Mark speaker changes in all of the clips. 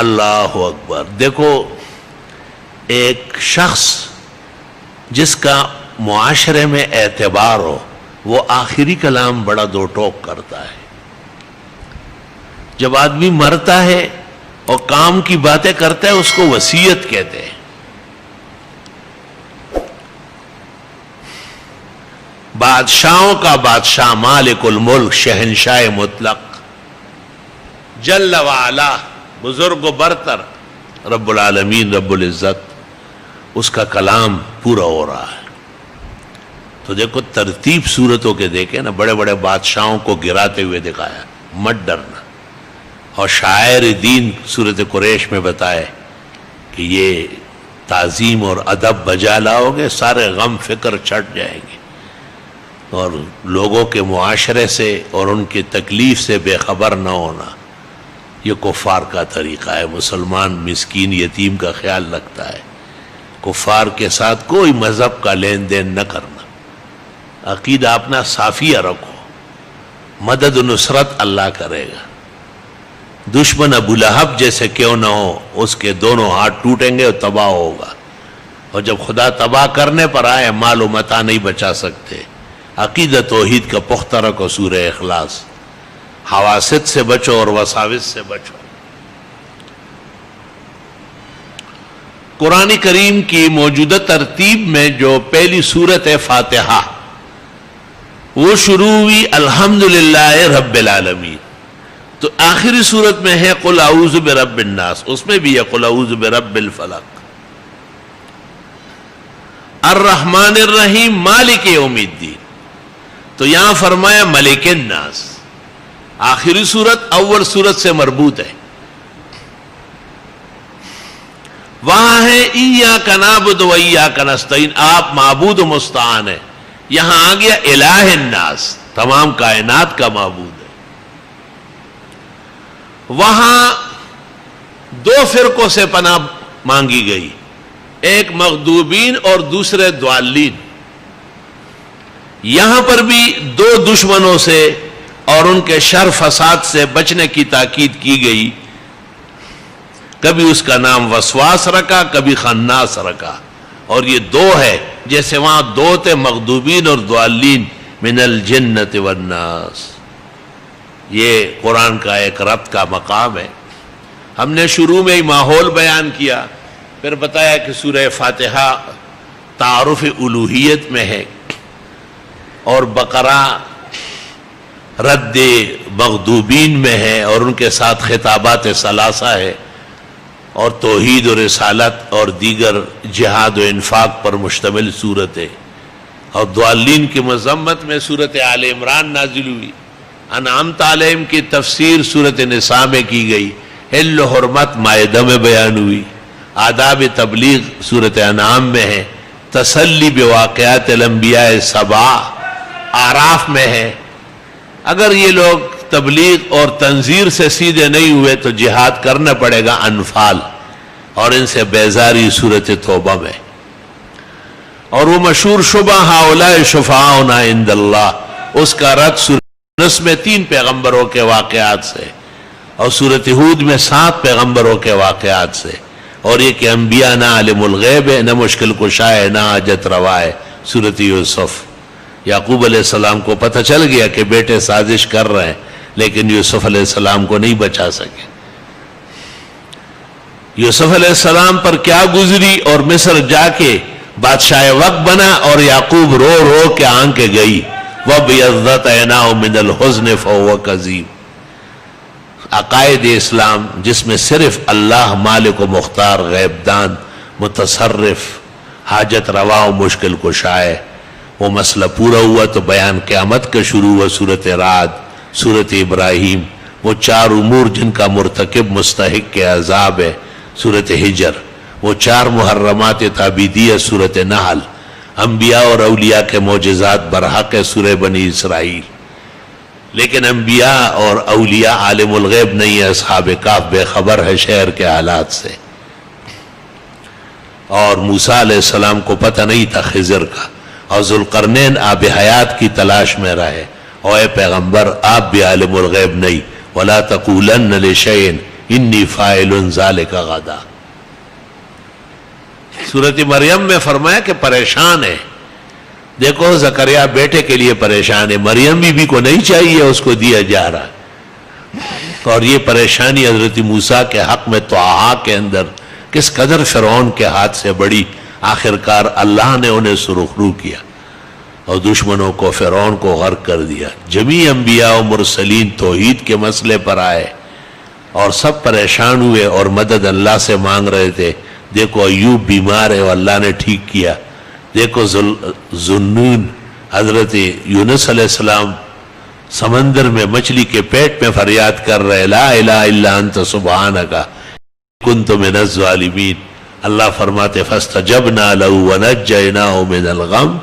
Speaker 1: اللہ اکبر. دیکھو ایک شخص جس کا معاشرے میں اعتبار ہو وہ آخری کلام بڑا دو ٹوک کرتا ہے. جب آدمی مرتا ہے اور کام کی باتیں کرتا ہے اس کو وصیت کہتے ہیں. بادشاہوں کا بادشاہ، مالک الملک، شہنشاہ مطلق، جل وعلا، بزرگ و برتر، رب العالمین، رب العزت، اس کا کلام پورا ہو رہا ہے. تو دیکھو ترتیب صورتوں کے دیکھیں نا، بڑے بڑے بادشاہوں کو گراتے ہوئے دکھایا، مت ڈرنا. اور شاعر دین سورت قریش میں بتائے کہ یہ تعظیم اور ادب بجا لاؤ گے سارے غم فکر چھٹ جائیں گے. اور لوگوں کے معاشرے سے اور ان کی تکلیف سے بے خبر نہ ہونا، یہ کفار کا طریقہ ہے. مسلمان مسکین یتیم کا خیال رکھتا ہے. کفار کے ساتھ کوئی مذہب کا لین دین نہ کرنا، عقیدہ اپنا صافیہ رکھو. مدد و نصرت اللہ کرے گا. دشمن ابو لہب جیسے کیوں نہ ہو، اس کے دونوں ہاتھ ٹوٹیں گے اور تباہ ہوگا. اور جب خدا تباہ کرنے پر آئے مال و متاع نہیں بچا سکتے. عقیدہ توحید کا پختہ رکھو. سورہ اخلاص. حواسد سے بچو اور وساوس سے بچو. قرآن کریم کی موجودہ ترتیب میں جو پہلی سورت ہے فاتحہ، وہ شروع ہوئی الحمدللہ رب العالمین. تو آخری صورت میں ہے قل اعوذ برب الناس، اس میں بھی ہے قل اعوذ برب الفلق. الرحمن الرحیم مالک یوم الدین، تو یہاں فرمایا ملک الناس. آخری صورت اول صورت سے مربوط ہے. وہاں ہے ایاک نعبد و ایاک نستعین، آپ معبود و مستعان ہیں. یہاں آ گیا الہ الناس، تمام کائنات کا معبود ہے. وہاں دو فرقوں سے پناہ مانگی گئی، ایک مغضوبین اور دوسرے ضالین. یہاں پر بھی دو دشمنوں سے اور ان کے شر فساد سے بچنے کی تاکید کی گئی. کبھی اس کا نام وسواس رکھا، کبھی خناس رکھا. اور یہ دو ہے، جیسے وہاں دو تھے مغضوبین اور ضالین، من الجنۃ والناس. یہ قرآن کا ایک ربط کا مقام ہے. ہم نے شروع میں ہی ماحول بیان کیا، پھر بتایا کہ سورہ فاتحہ تعارف الوہیت میں ہے، اور بقرہ رد مغضوبین میں ہے، اور ان کے ساتھ خطابات ثلاثہ ہے، اور توحید و رسالت اور دیگر جہاد و انفاق پر مشتمل صورت ہے. اور ضالین کی مذمت میں صورت آل عمران نازل ہوئی. انعمت علیہم کی تفسیر صورت نساء میں کی گئی. حل و حرمت مائدہ میں بیان ہوئی. آداب تبلیغ صورت انعام میں ہے. تسلی بواقعات الانبیاء سبع اعراف میں ہے. اگر یہ لوگ تبلیغ اور تنذیر سے سیدھے نہیں ہوئے تو جہاد کرنا پڑے گا انفال، اور ان سے بیزاری صورت توبہ میں. اور وہ مشہور شبہ ہؤلاء شفعاؤنا عند اللہ، اس کا رد سورۃ یونس میں 3 پیغمبروں کے واقعات سے، اور سورۃ ہود میں 7 پیغمبروں کے واقعات سے. اور یہ کہ انبیاء نہ عالم الغیب ہے، نہ مشکل کشا ہے، نہ حاجت روا ہے. سورۃ یوسف، یعقوب علیہ السلام کو پتہ چل گیا کہ بیٹے سازش کر رہے ہیں، لیکن یوسف علیہ السلام کو نہیں بچا سکے. یوسف علیہ السلام پر کیا گزری، اور مصر جا کے بادشاہ وقت بنا، اور یعقوب رو رو کے آنکھیں گئی. وَبْيَضَّتْ عَيْنَاهُ مِنَ الْحُزْنِ فَهُوَ كَظِيمٌ. عقائد اسلام جس میں صرف اللہ مالک و مختار، غیب دان، متصرف، حاجت روا و مشکل کشا ہے، وہ مسئلہ پورا ہوا تو بیان قیامت کا شروع ہوا. سورۃ رعد، سورۃ ابراہیم، وہ 4 امور جن کا مرتکب مستحق کے عذاب ہے. سورۃ حجر، وہ 4 محرمات تعبیدیہ. سورۃ نحل، انبیاء اور اولیاء کے معجزات برحق ہے. سورہ بنی اسرائیل. لیکن انبیاء اور اولیاء عالم الغیب نہیں ہے. اصحاب کہف بے خبر ہے شہر کے حالات سے. اور موسیٰ علیہ السلام کو پتہ نہیں تھا خضر کا. اور ذوالقرنین آب حیات کی تلاش میں رہے. اور اے پیغمبر آپ بھی عالم الغیب نہیں. وَلَا تَقُولَنَّ لِشَيْءٍ انی فاعل ذالک غدا۔ سورۃ مریم میں فرمایا کہ پریشان ہے، دیکھو زکریا بیٹے کے لیے پریشان ہے، مریم بی بی کو نہیں چاہیے، اس کو دیا جا رہا ہے، اور یہ پریشانی حضرت موسیٰ کے حق میں طٰہٰ کے اندر کس قدر فرعون کے ہاتھ سے بڑی، آخرکار اللہ نے انہیں سرخرو کیا اور دشمنوں کو، فرعون کو غرق کر دیا۔ جمیع انبیاء و مرسلین توحید کے مسئلے پر آئے اور سب پریشان ہوئے اور مدد اللہ سے مانگ رہے تھے۔ دیکھو ایوب بیمار ہے اور اللہ نے ٹھیک کیا، دیکھو ذُنُّون حضرت یونس علیہ السلام سمندر میں مچھلی کے پیٹ میں فریاد کر رہے، لا الہ الا انت سبحانک کنت من الظالمین۔ اللہ فرماتے فاستجبنا له ونجیناہ من الغم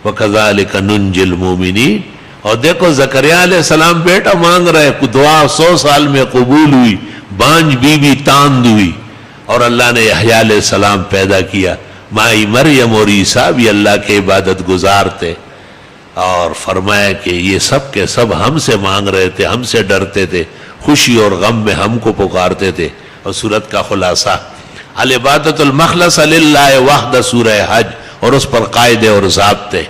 Speaker 1: وکذالک ننجی المؤمنین۔ اور دیکھو زکریا علیہ السلام بیٹا مانگ رہے، دعا 100 سال میں قبول ہوئی، بانج بیوی تاند ہوئی، اور اللہ نے یحییٰ علیہ السلام پیدا کیا۔ مائی مریم اور عیسیٰ بھی اللہ کے عبادت گزار تھے، اور فرمایا کہ یہ سب کے سب ہم سے مانگ رہے تھے، ہم سے ڈرتے تھے، خوشی اور غم میں ہم کو پکارتے تھے۔ اور سورت کا خلاصہ العبادۃ المخلص للہ وحدہ، سورہ حج، اور اس پر قاعدے اور ضابطے،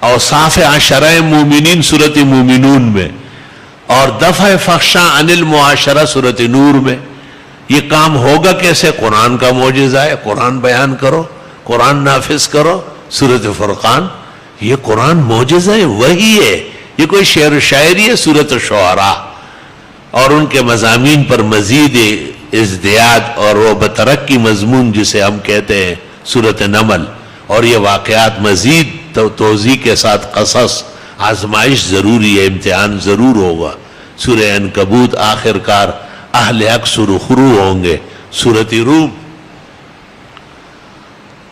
Speaker 1: اور صاف عشرہ مومنین سورت مومنون میں، اور دفع فحشاء عن المعاشرہ سورت نور میں۔ یہ کام ہوگا کیسے؟ قرآن کا معجزہ ہے، قرآن بیان کرو، قرآن نافذ کرو، سورت فرقان۔ یہ قرآن معجزہ ہے، وہی ہے، یہ کوئی شعر و شاعری ہے؟ سورت شعراء، اور ان کے مضامین پر مزید ازدیاد اور وہ بترقی مضمون جسے ہم کہتے ہیں سورت نمل، اور یہ واقعات مزید توضیح کے ساتھ قصص، آزمائش ضروری ہے، امتحان ضرور ہوگا۔ سورہ عنکبوت آخرکار اہل حق سرخرو ہوں گے۔ سورۃ روم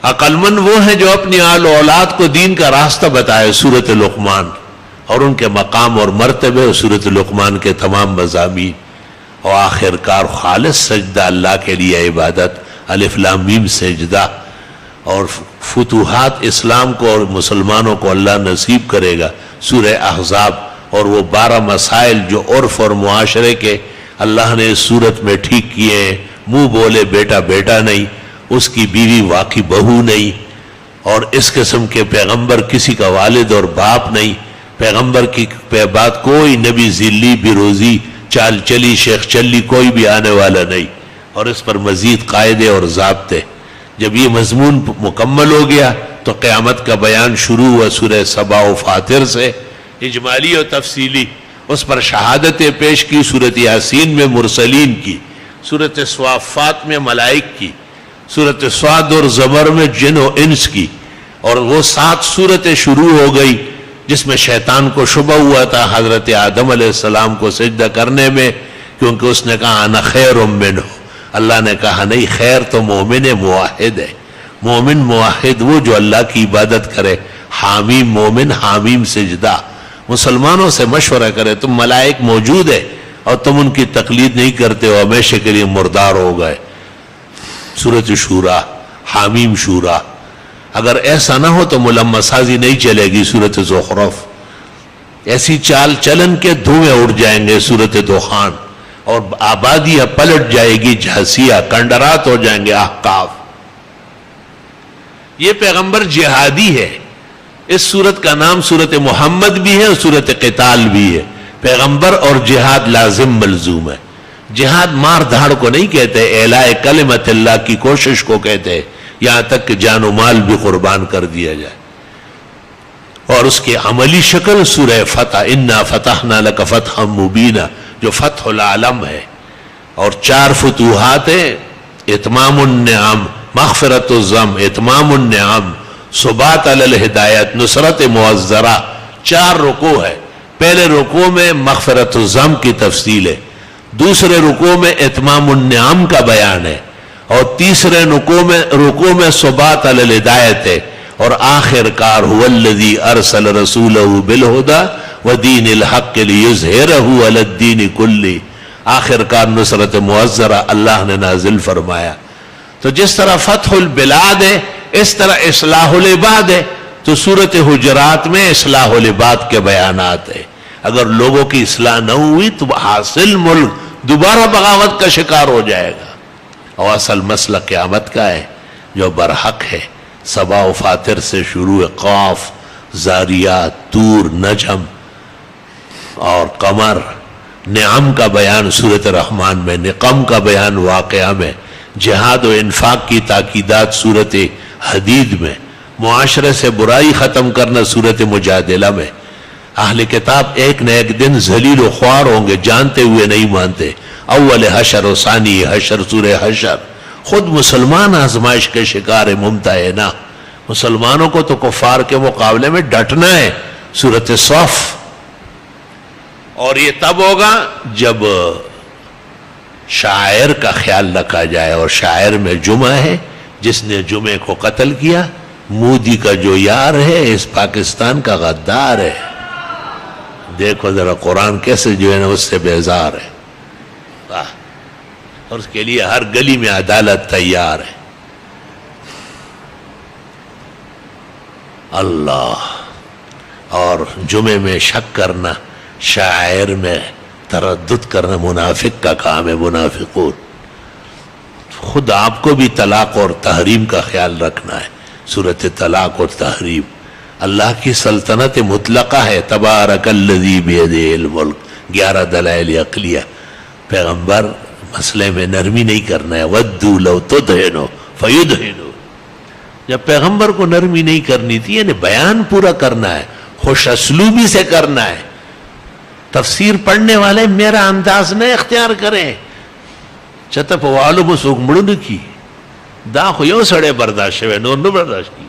Speaker 1: عقل مند وہ ہیں جو اپنی آل و اولاد کو دین کا راستہ بتائے، سورۃ لقمان، اور ان کے مقام اور مرتبے، سورۃ لقمان کے تمام مضامین، اور آخرکار خالص سجدہ اللہ کے لیے عبادت، الف لام میم سجدہ، اور فتوحات اسلام کو اور مسلمانوں کو اللہ نصیب کرے گا، سورہ احزاب، اور وہ 12 مسائل جو عرف اور معاشرے کے اللہ نے اس صورت میں ٹھیک کیے ہیں۔ منہ بولے بیٹا بیٹا نہیں، اس کی بیوی واقعی بہو نہیں، اور اس قسم کے پیغمبر کسی کا والد اور باپ نہیں، پیغمبر کی بعد کوئی نبی ذلی بروزی چال چلی شیخ چلی کوئی بھی آنے والا نہیں، اور اس پر مزید قاعدے اور ضابطے۔ جب یہ مضمون مکمل ہو گیا تو قیامت کا بیان شروع ہوا سورہ سبا و فاطر سے، اجمالی و تفصیلی، اس پر شہادتیں پیش کی، سورۃ یاسین میں مرسلین کی، سورۃ صافات میں ملائک کی، سورۃ صاد اور زمر میں جن و انس کی، اور وہ 7 صورتیں شروع ہو گئی جس میں شیطان کو شبہ ہوا تھا حضرت آدم علیہ السلام کو سجدہ کرنے میں، کیونکہ اس نے کہا انا خیر منہ۔ اللہ نے کہا نہیں، خیر تو مومن موحد ہے، مومن موحد وہ جو اللہ کی عبادت کرے، حامیم مومن حامیم سجدہ، مسلمانوں سے مشورہ کرے۔ تم ملائک موجود ہے اور تم ان کی تقلید نہیں کرتے ہو، ہمیشہ کے لیے مردار ہو گئے۔ سورۃ شورا، حامیم شورا۔ اگر ایسا نہ ہو تو ملمہ سازی نہیں چلے گی، سورۃ زخرف۔ ایسی چال چلن کے دھوئیں اڑ جائیں گے، سورۃ دخان، اور آبادیاں پلٹ جائے گی، جھاسیہ کنڈرات ہو جائیں گے، احقاف۔ یہ پیغمبر جہادی ہے، اس سورت کا نام سورت محمد بھی ہے اور سورت قتال بھی ہے۔ پیغمبر اور جہاد لازم ملزوم ہے۔ جہاد مار دھاڑ کو نہیں کہتے، اعلاء کلمت اللہ کی کوشش کو کہتے، یہاں تک کہ جان و مال بھی قربان کر دیا جائے۔ اور اس کی عملی شکل سورہ فتح، انا فتحنا لک فتحا مبینا، جو فتح العالم ہے، اور 4 فتوحات ہیں، اتمام النعم، مغفرت الذنب، اتمام النعم، ثبات علی الہدایت، نصرت معذرہ، 4 رکوع ہے۔ پہلے رکوع میں مغفرت الذنب کی تفصیل ہے، دوسرے رکوع میں اتمام النعم کا بیان ہے، اور تیسرے رکوع میں ثبات علی الہدایت ہے، اور آخر کار هو الذی ارسل رسولہ بالہدی ودین الحق لیظہرہ علی الدین کلہ، آخر کار نصرت معذرہ اللہ نے نازل فرمایا۔ تو جس طرح فتح البلاد ہے اس طرح اصلاح العباد ہے، تو سورۃ حجرات میں اصلاح العباد کے بیانات ہیں۔ اگر لوگوں کی اصلاح نہ ہوئی تو حاصل ملک دوبارہ بغاوت کا شکار ہو جائے گا. اور اصل مسئلہ قیامت کا ہے جو برحق ہے. صبا و فاتر سے شروع ہے، قاف، زاریات، طور، نجم اور قمر. نعم کا بیان سورۃ رحمان میں، نقم کا بیان واقعہ میں، جہاد و انفاق کی تاکیدات سورۃ حدید میں، معاشرے سے برائی ختم کرنا سورۃ مجادلہ میں. اہل کتاب ایک نہ ایک دن ذلیل و خوار ہوں گے، جانتے ہوئے نہیں مانتے. اول حشر و ثانی حشر سورہ حشر. خود مسلمان آزمائش کے شکار ممتحنہ. مسلمانوں کو تو کفار کے مقابلے میں ڈٹنا ہے سورۃ صف. اور یہ تب ہوگا جب شاعر کا خیال رکھا جائے. اور شاعر میں جمعہ ہے، جس نے جمعے کو قتل کیا مودی کا جو یار ہے اس پاکستان کا غدار ہے. دیکھو ذرا قرآن کیسے جو ہے نا اس سے بیزار ہے. اور اس کے لیے ہر گلی میں عدالت تیار ہے. اللہ. اور جمعے میں شک کرنا، شاعر میں تردد کرنا منافق کا کام ہے. منافقون. خود آپ کو بھی طلاق اور تحریم کا خیال رکھنا ہے. سورۃ طلاق اور تحریم. اللہ کی سلطنت مطلقہ ہے. تبارک الذی بیدہ الملک. 11 دلائل عقلیہ. پیغمبر مسئلے میں نرمی نہیں کرنا ہے. ودوا لو تدہنوا فیدہنوا. جب پیغمبر کو نرمی نہیں کرنی تھی، یعنی بیان پورا کرنا ہے، خوش اسلوبی سے کرنا ہے. تفسیر پڑھنے والے میرا انداز نہ اختیار کریں. چتپ والو مسوک مڑن کی دا خو یو سڑے برداشت شوے نور نو برداشت کی.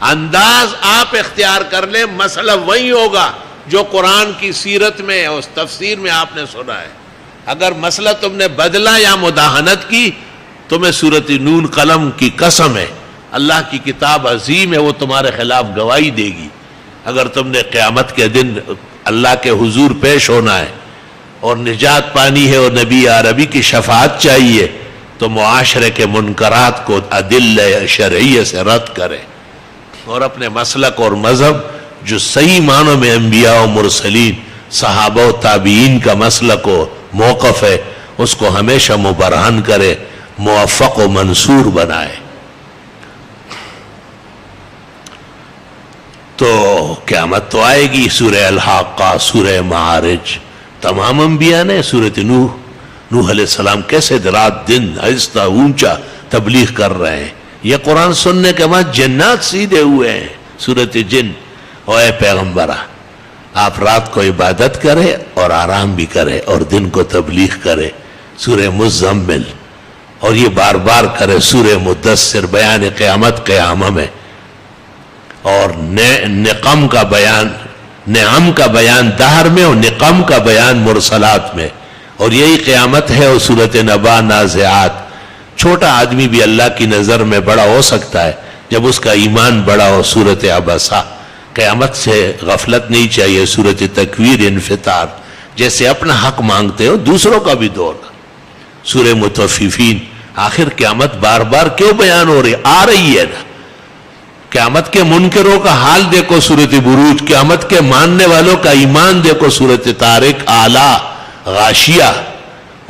Speaker 1: انداز آپ اختیار کر لیں، مسئلہ وہی ہوگا جو قرآن کی سیرت میں اس تفسیر میں آپ نے سنا ہے. اگر مسئلہ تم نے بدلا یا مداہنت کی، تمہیں سورۃ نون قلم کی قسم ہے، اللہ کی کتاب عظیم ہے، وہ تمہارے خلاف گواہی دے گی. اگر تم نے قیامت کے دن اللہ کے حضور پیش ہونا ہے اور نجات پانی ہے اور نبی عربی کی شفاعت چاہیے، تو معاشرے کے منکرات کو ادلہ شرعیہ سے رد کرے اور اپنے مسلک اور مذہب جو صحیح معنوں میں انبیاء و مرسلین، صحابہ و تابعین کا مسلک و موقف ہے، اس کو ہمیشہ مبرہن کرے، موفق و منصور بنائے. تو قیامت تو آئے گی. سورہ الحاقہ، سورہ معارج. تمام انبیاء نے سورۃ نوح علیہ السلام کیسے رات دن آہستہ اونچا تبلیغ کر رہے ہیں. یہ قرآن سننے کے بعد جنات سیدھے ہوئے ہیں. سورۃ جن. اور اے پیغمبرہ، آپ رات کو عبادت کرے اور آرام بھی کرے اور دن کو تبلیغ کرے. سورہ مزمل. اور یہ بار بار کرے سورہ مدثر. بیان قیامت قیامہ میں. اور نقم کا بیان، نعم کا بیان دہر میں اور نقم کا بیان مرسلات میں. اور یہی قیامت ہے. اور سورۃ نبا، نازعات. چھوٹا آدمی بھی اللہ کی نظر میں بڑا ہو سکتا ہے جب اس کا ایمان بڑا ہو. سورۃ عبسہ. قیامت سے غفلت نہیں چاہیے. سورۃ تکویر، انفطار. جیسے اپنا حق مانگتے ہو دوسروں کا بھی دو. سورہ مطففین. آخر قیامت بار بار کیوں بیان ہو رہی؟ آ رہی ہے نا. قیامت کے منکروں کا حال دیکھو سورۃ بروج. قیامت کے ماننے والوں کا ایمان دیکھو سورۃ طارق، اعلیٰ، غاشیہ.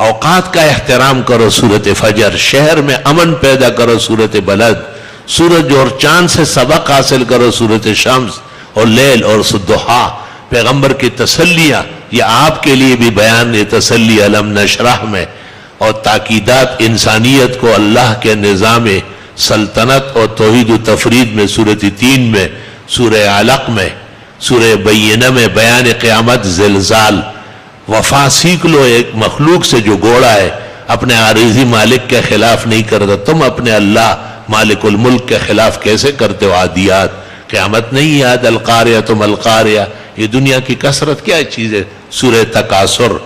Speaker 1: اوقات کا احترام کرو سورۃ فجر. شہر میں امن پیدا کرو سورۃ بلد. سورج اور چاند سے سبق حاصل کرو سورۃ شمس اور لیل اور ضحیٰ. پیغمبر کی تسلیاں یہ آپ کے لیے بھی بیان ہے. تسلی علم نشرح میں. اور تاکیدات انسانیت کو اللہ کے نظام سلطنت اور توحید و تفرید میں. سورۃ 3 میں، سورہ علق میں، سورہ بینہ میں بیان قیامت. زلزال. وفا سیکھ لو. ایک مخلوق سے جو گوڑا ہے اپنے عارضی مالک کے خلاف نہیں کرتا، تم اپنے اللہ مالک الملک کے خلاف کیسے کرتے ہو؟ عادیات. قیامت نہیں یاد. القاریہ تم القاریہ. یہ دنیا کی کثرت کیا چیز ہے؟ سورہ تکاثر.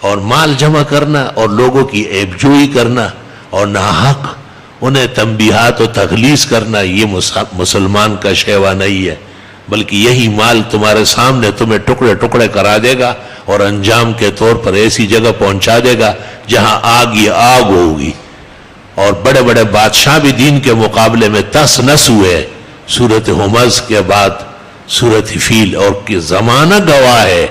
Speaker 1: اور مال جمع کرنا اور لوگوں کی عیب جوئی کرنا اور ناحق انہیں تنبیہات و تغلیظ کرنا، یہ مسلمان کا شیوا نہیں ہے. بلکہ یہی مال تمہارے سامنے تمہیں ٹکڑے ٹکڑے کرا دے گا اور انجام کے طور پر ایسی جگہ پہنچا دے گا جہاں آگ ہی آگ ہوگی. اور بڑے بڑے بادشاہ بھی دین کے مقابلے میں تس نس ہوئے. سورۃ ہمز کے بعد سورۃ فیل. اور کہ زمانہ گواہ ہے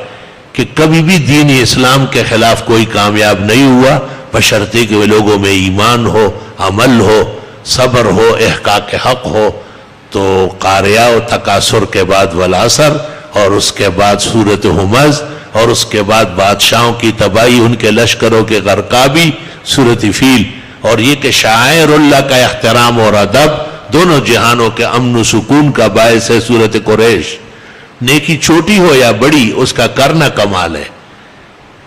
Speaker 1: کہ کبھی بھی دین اسلام کے خلاف کوئی کامیاب نہیں ہوا بشرطے کہ وہ لوگوں میں ایمان ہو، عمل ہو، صبر ہو، احقاق حق ہو. تو قاریہ و تکاثر کے بعد والعصر، اور اس کے بعد سورۃ ہمز، اور اس کے بعد بادشاہوں کی تباہی، ان کے لشکروں کے غرقابی سورۃ فیل، اور یہ کہ شاعر اللہ کا احترام اور ادب دونوں جہانوں کے امن و سکون کا باعث ہے سورۃ قریش. نیکی چھوٹی ہو یا بڑی اس کا کرنا کمال ہے،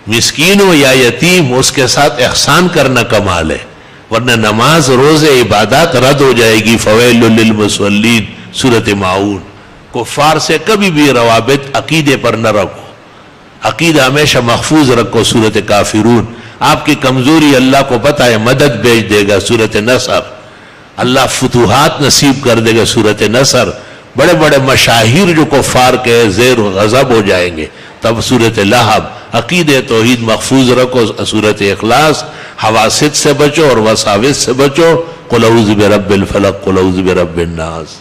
Speaker 1: مسکین ہو یا یتیم اس کے ساتھ احسان کرنا کمال ہے، ورنہ نماز روزے عبادات رد ہو جائے گی. فویل للمصلین سورۃ ماعون. کفار سے کبھی بھی روابط عقیدے پر نہ رکھو، عقیدہ ہمیشہ محفوظ رکھو. سورۃ کافرون. آپ کی کمزوری اللہ کو پتہ ہے، مدد بھیج دے گا. سورۃ نصر. اللہ فتوحات نصیب کر دے گا. سورۃ نصر. بڑے بڑے مشاہیر جو کفار کے زیر غضب ہو جائیں گے تب سورۃ لہب. عقید توحید محفوظ رکھو. سورۃ اخلاص. حواسد سے بچو اور وساوس سے بچو. قل اعوذ برب الفلق، قل اعوذ برب الناس.